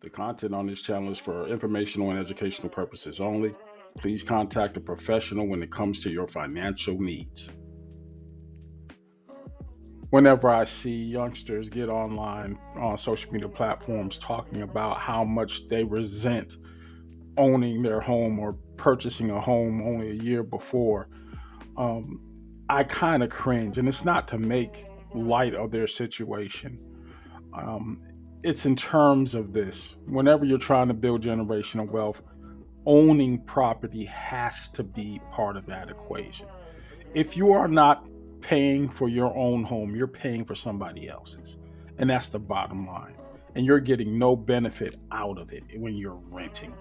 The content on this channel is for informational and educational purposes only. Please contact a professional when it comes to your financial needs. Whenever I see youngsters get online on social media platforms talking about how much they resent owning their home or purchasing a home only a year before, um, I kind of cringe. And it's not to make light of their situation. Um, it's in terms of this. Whenever you're trying to build generational wealth, owning property has to be part of that equation. If you are not paying for your own home, you're paying for somebody else's. And that's the bottom line. And you're getting no benefit out of it when you're renting.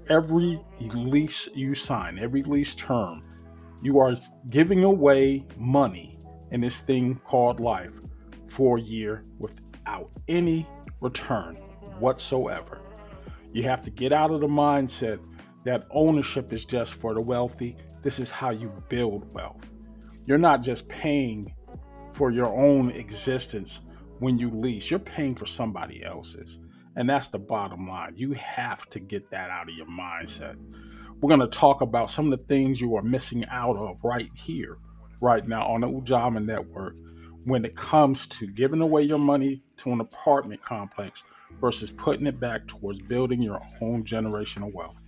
Every lease you sign, every lease term, you are giving away money in this thing called life for a year without any return whatsoever. You have to get out of the mindset that ownership is just for the wealthy. This is how you build wealth. You're not just paying for your own existence when you lease, you're paying for somebody else's. And that's the bottom line. You have to get that out of your mindset. We're going to talk about some of the things you are missing out of right here, right now on the Ujamaa network when it comes to giving away your money to an apartment complex versus putting it back towards building your own generational wealth.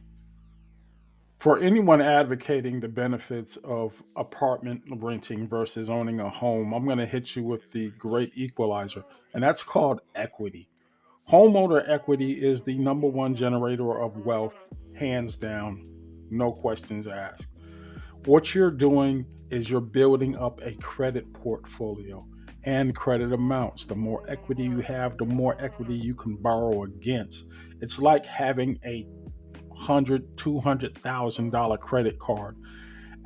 For anyone advocating the benefits of apartment renting versus owning a home, I'm going to hit you with the great equalizer, and that's called equity. Homeowner equity is the number one generator of wealth, hands down, no questions asked. What you're doing is you're building up a credit portfolio and credit amounts. The more equity you have, the more equity you can borrow against. It's like having a $200,000 credit card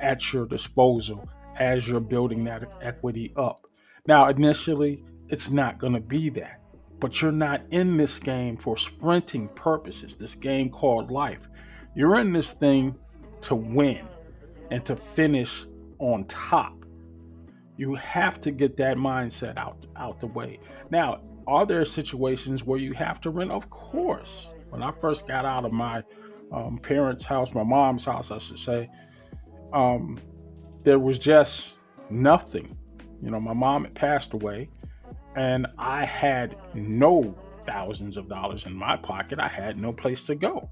at your disposal as you're building that equity up. Now, initially, it's not going to be that, but you're not in this game for sprinting purposes, this game called life. You're in this thing to win and to finish on top. You have to get that mindset out the way. Now, are there situations where you have to rent? Of course. When I first got out of my parents' house, my mom's house, I should say, um, there was just nothing. My mom had passed away, and I had no thousands of dollars in my pocket. I had no place to go.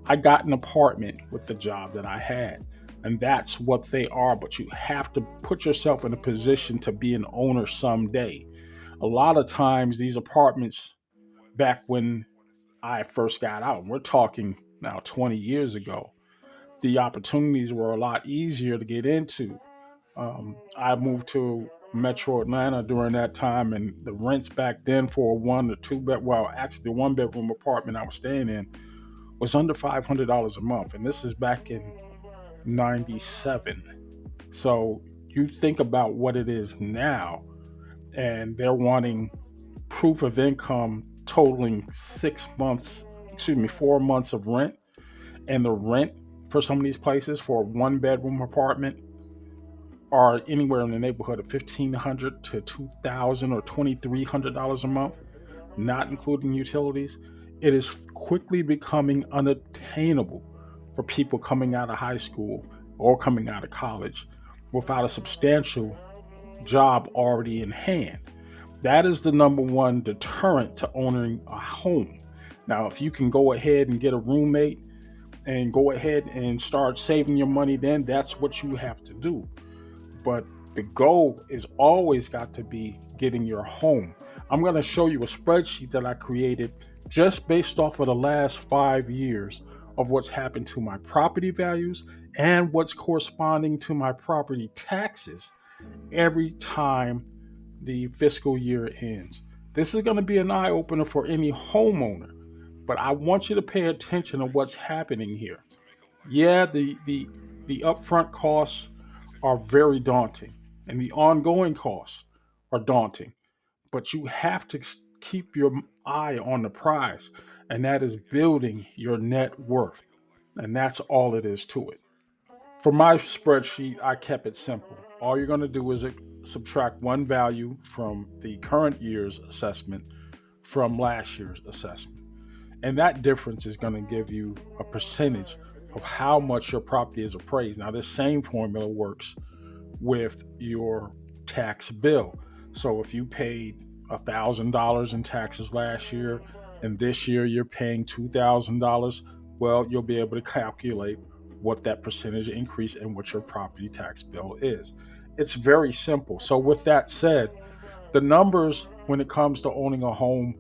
I got an apartment with the job that I had. And that's what they are. But you have to put yourself in a position to be an owner someday. A lot of times, these apartments, back when I first got out, and we're talking now 20 years ago, the opportunities were a lot easier to get into. I moved to Metro Atlanta during that time, and the rents back then for a one or two bed, well, actually, the one bedroom apartment I was staying in was under $500 a month. And this is back in 97. So you think about what it is now, and they're wanting proof of income totaling 6 months, 4 months of rent. And the rent for some of these places for a one bedroom apartment are anywhere in the neighborhood of $1,500 to $2,000 or $2,300 a month, not including utilities. It is quickly becoming unattainable for people coming out of high school or coming out of college without a substantial job already in hand. That is the number one deterrent to owning a home. Now, if you can go ahead and get a roommate and go ahead and start saving your money, then that's what you have to do. But the goal is always got to be getting your home. I'm going to show you a spreadsheet that I created just based off of the last 5 years of what's happened to my property values and what's corresponding to my property taxes every time the fiscal year ends. This is going to be an eye opener for any homeowner, but I want you to pay attention to what's happening here. Yeah, the upfront costs are very daunting, and the ongoing costs are daunting. But you have to keep your eye on the prize, and that is building your net worth. And that's all it is to it. For my spreadsheet, I kept it simple. All you're going to do is subtract one value from the current year's assessment from last year's assessment. And that difference is going to give you a percentage of how much your property is appraised. Now, this same formula works with your tax bill. So if you paid $1,000 in taxes last year and this year you're paying $2,000, well, you'll be able to calculate what that percentage increase and what your property tax bill is. It's very simple. So, with that said, the numbers when it comes to owning a home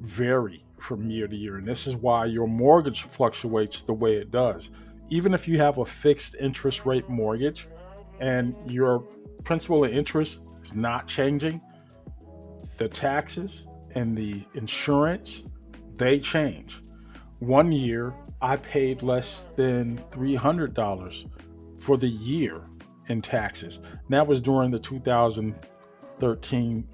vary from year to year. And this is why your mortgage fluctuates the way it does. Even if you have a fixed interest rate mortgage and your principal and interest is not changing, the taxes and the insurance, they change. One year, I paid less than $300 for the year in taxes. And that was during the 2013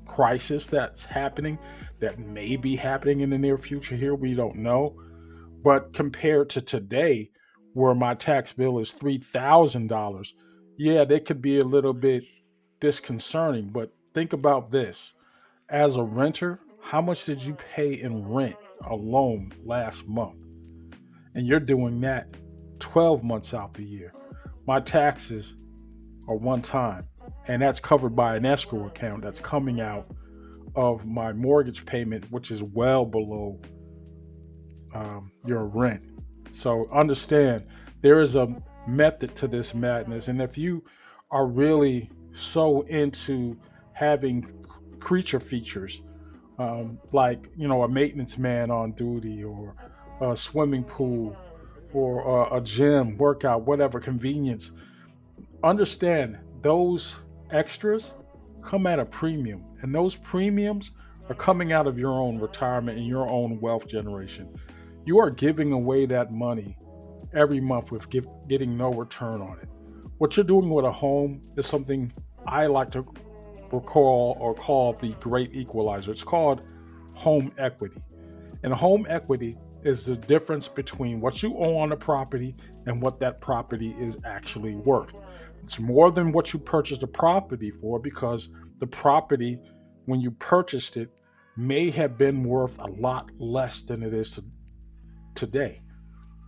crisis that's happening, that may be happening in the near future here. We don't know. But compared to today, where my tax bill is $3,000, yeah, they could be a little bit disconcerting. But think about this: as a renter, how much did you pay in rent alone last month? And you're doing that 12 months out the year. My taxes are one time, and that's covered by an escrow account that's coming out of my mortgage payment, which is well below your rent. So understand there is a method to this madness. And if you are really so into having creature features, like, a maintenance man on duty, or a swimming pool, or a gym, workout, whatever, convenience, understand those extras come at a premium, and those premiums are coming out of your own retirement and your own wealth generation. You are giving away that money every month with getting no return on it. What you're doing with a home is something I like to recall or call the great equalizer. It's called home equity. And home equity is the difference between what you own on a property and what that property is actually worth. It's more than what you purchased the property for, because the property, when you purchased it, may have been worth a lot less than it is today.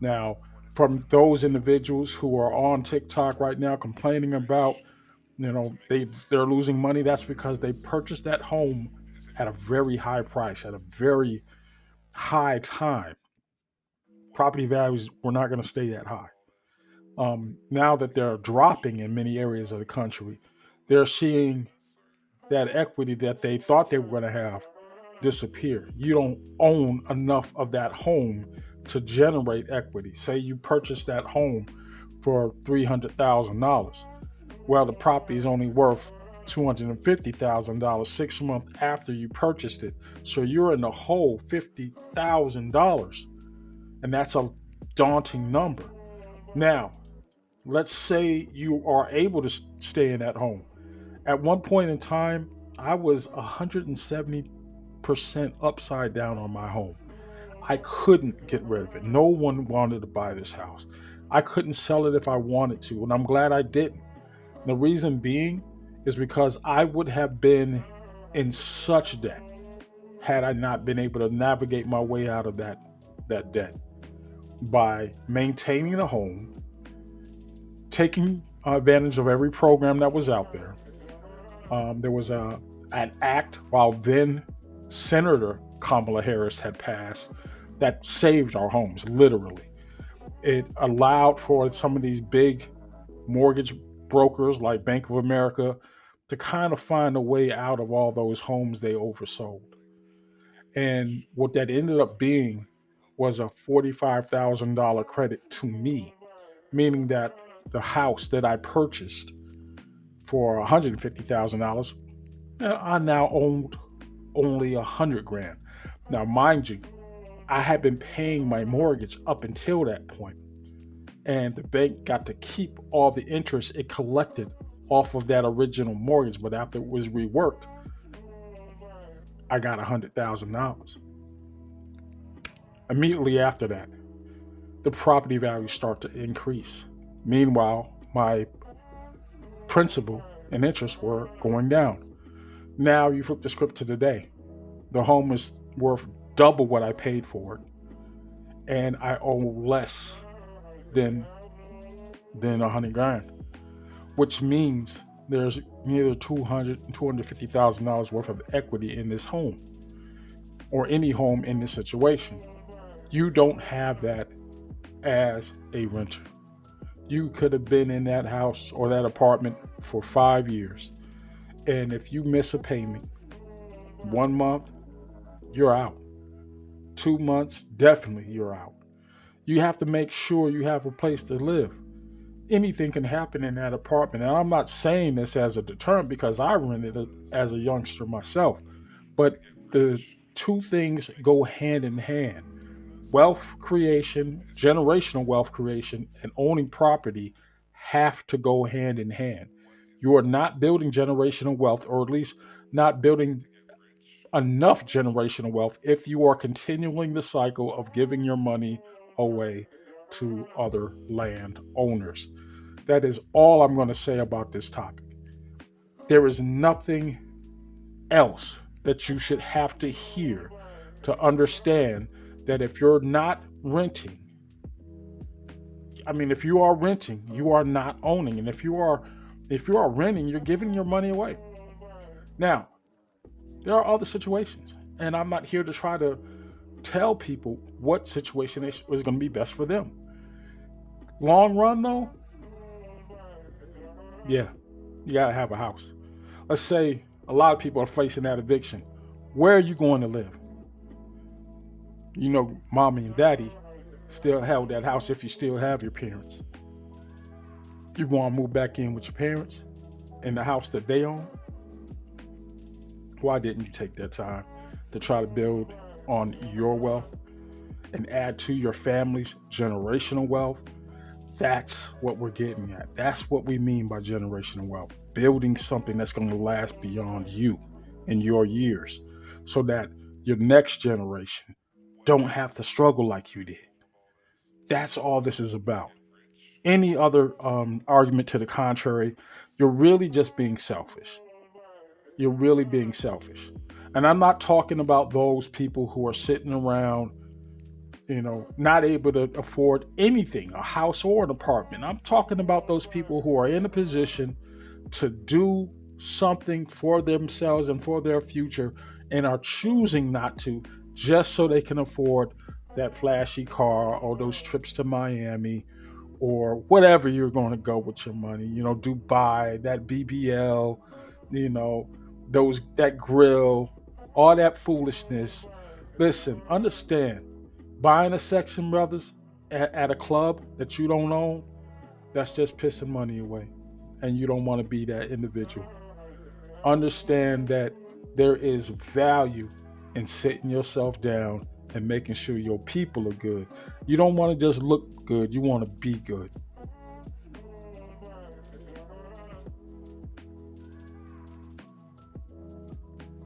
Now, from those individuals who are on TikTok right now complaining about, they're losing money, that's because they purchased that home at a very high price, at a very high time. Property values were not going to stay that high. Now that they're dropping in many areas of the country, they're seeing that equity that they thought they were going to have disappear. You don't own enough of that home to generate equity. Say you purchased that home for $300,000. Well, the property is only worth $250,000 6 months after you purchased it. So you're in the hole $50,000. And that's a daunting number. Now, let's say you are able to stay in that home. At one point in time, I was 170% upside down on my home. I couldn't get rid of it. No one wanted to buy this house. I couldn't sell it if I wanted to, and I'm glad I didn't. The reason being is because I would have been in such debt had I not been able to navigate my way out of that debt by maintaining the home, taking advantage of every program that was out there. There was an act while then Senator Kamala Harris had passed that saved our homes, literally. It allowed for some of these big mortgage brokers like Bank of America to kind of find a way out of all those homes they oversold. And what that ended up being was a $45,000 credit to me, meaning that the house that I purchased for $150,000, I now owned only 100 grand. Now, mind you, I had been paying my mortgage up until that point, and the bank got to keep all the interest it collected off of that original mortgage. But after it was reworked, I got $100,000. Immediately after that, the property values start to increase. Meanwhile, my principal and interest were going down. Now you flip the script to today. The home is worth double what I paid for it, and I owe less than 100 grand, which means there's neither 200 and $250,000 worth of equity in this home or any home in this situation. You don't have that as a renter. You could have been in that house or that apartment for 5 years. And if you miss a payment, 1 month, you're out. 2 months, definitely you're out. You have to make sure you have a place to live. Anything can happen in that apartment. And I'm not saying this as a deterrent because I rented it as a youngster myself. But the two things go hand in hand. Wealth creation, generational wealth creation, and owning property have to go hand in hand. You are not building generational wealth, or at least not building enough generational wealth, if you are continuing the cycle of giving your money away to other land owners. That is all I'm going to say about this topic. There is nothing else that you should have to hear to understand that if you're not renting, if you are renting, you are not owning. And if you are renting, you're giving your money away. Now, there are other situations, and I'm not here to try to tell people what situation is going to be best for them. Long run though, yeah, you got to have a house. Let's say a lot of people are facing that eviction. Where are you going to live? Mommy and daddy still held that house if you still have your parents. You want to move back in with your parents in the house that they own? Why didn't you take that time to try to build on your wealth and add to your family's generational wealth? That's what we're getting at. That's what we mean by generational wealth. Building something that's going to last beyond you and your years so that your next generation don't have to struggle like you did. That's all this is about. Any other argument to the contrary, you're really just being selfish. You're really being selfish. And I'm not talking about those people who are sitting around, not able to afford anything, a house or an apartment. I'm talking about those people who are in a position to do something for themselves and for their future and are choosing not to just so they can afford that flashy car or those trips to Miami or whatever you're going to go with your money, Dubai, that BBL, you know, those that grill, all that foolishness. Listen, understand, buying a section, brothers, at a club that you don't own, that's just pissing money away. And you don't want to be that individual. Understand that there is value in sitting yourself down and making sure your people are good. You don't want to just look good, you want to be good.